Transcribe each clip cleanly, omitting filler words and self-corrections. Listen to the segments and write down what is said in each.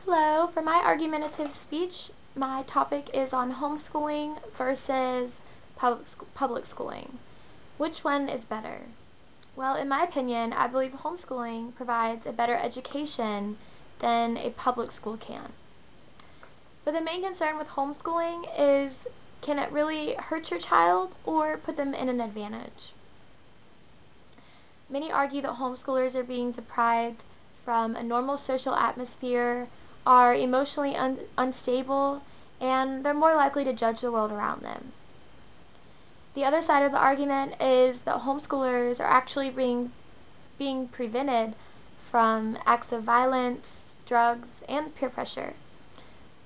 Hello, for my argumentative speech, my topic is on homeschooling versus public schooling. Which one is better? Well, in my opinion, I believe homeschooling provides a better education than a public school can. But the main concern with homeschooling is, can it really hurt your child or put them in an advantage? Many argue that homeschoolers are being deprived from a normal social atmosphere, are emotionally unstable, and they're more likely to judge the world around them. The other side of the argument is that homeschoolers are actually being prevented from acts of violence, drugs, and peer pressure.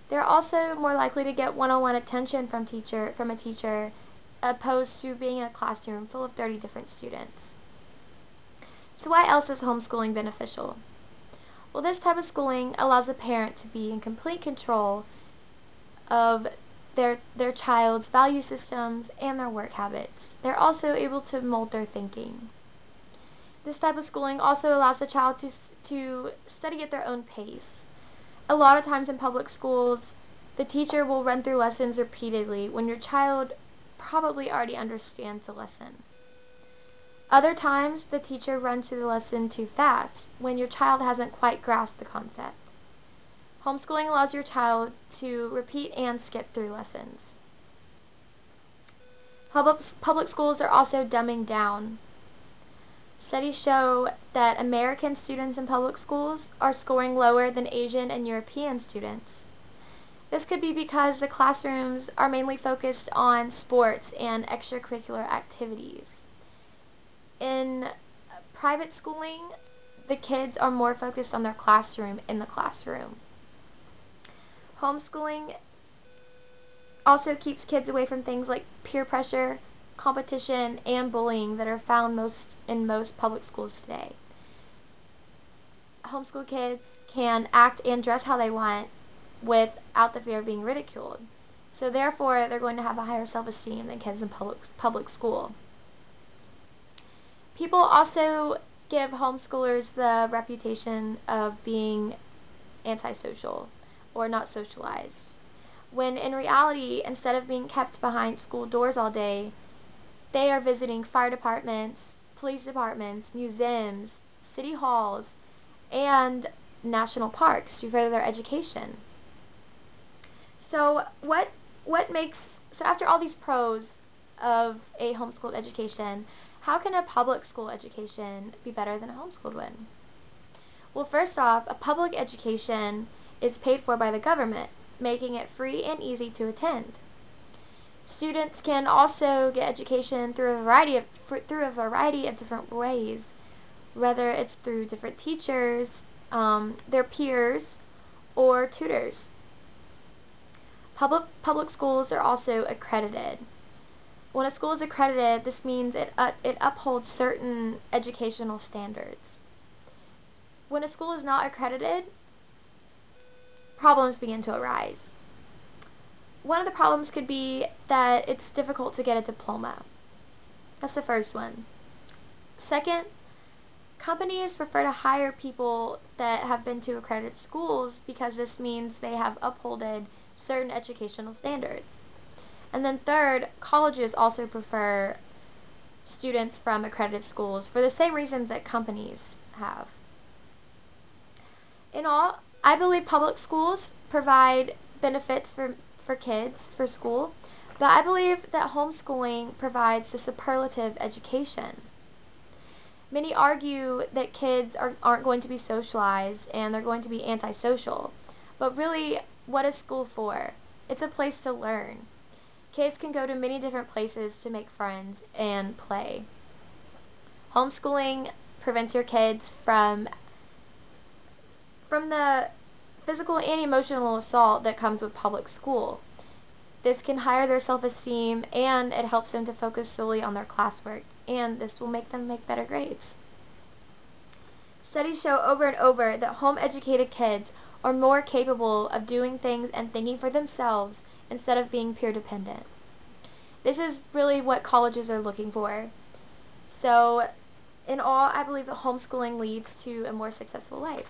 They're also more likely to get one-on-one attention from a teacher opposed to being in a classroom full of 30 different students. So why else is homeschooling beneficial? Well, this type of schooling allows the parent to be in complete control of their child's value systems and their work habits. They're also able to mold their thinking. This type of schooling also allows the child to study at their own pace. A lot of times in public schools, the teacher will run through lessons repeatedly when your child probably already understands the lesson. Other times, the teacher runs through the lesson too fast when your child hasn't quite grasped the concept. Homeschooling allows your child to repeat and skip through lessons. Public schools are also dumbing down. Studies show that American students in public schools are scoring lower than Asian and European students. This could be because the classrooms are mainly focused on sports and extracurricular activities. In private schooling, the kids are more focused on their classroom in the classroom. Homeschooling also keeps kids away from things like peer pressure, competition, and bullying that are found in most public schools today. Homeschool kids can act and dress how they want without the fear of being ridiculed. So therefore, they're going to have a higher self-esteem than kids in public school. People also give homeschoolers the reputation of being antisocial or not socialized, when in reality, instead of being kept behind school doors all day, they are visiting fire departments, police departments, museums, city halls, and national parks to further their education. So after all these pros of a homeschooled education, how can a public school education be better than a homeschooled one? Well, first off, a public education is paid for by the government, making it free and easy to attend. Students can also get education through a variety of different ways, whether it's through different teachers, their peers, or tutors. Public schools are also accredited. When a school is accredited, this means it upholds certain educational standards. When a school is not accredited, problems begin to arise. One of the problems could be that it's difficult to get a diploma. That's the first one. Second, companies prefer to hire people that have been to accredited schools because this means they have upholded certain educational standards. And then third, colleges also prefer students from accredited schools for the same reasons that companies have. In all, I believe public schools provide benefits for kids, for school, but I believe that homeschooling provides the superlative education. Many argue that kids aren't going to be socialized and they're going to be antisocial. But really, what is school for? It's a place to learn. Kids can go to many different places to make friends and play. Homeschooling prevents your kids from the physical and emotional assault that comes with public school. This can higher their self-esteem, and it helps them to focus solely on their classwork, and this will make them make better grades. Studies show over and over that home-educated kids are more capable of doing things and thinking for themselves instead of being peer dependent. This is really what colleges are looking for. So, in all, I believe that homeschooling leads to a more successful life.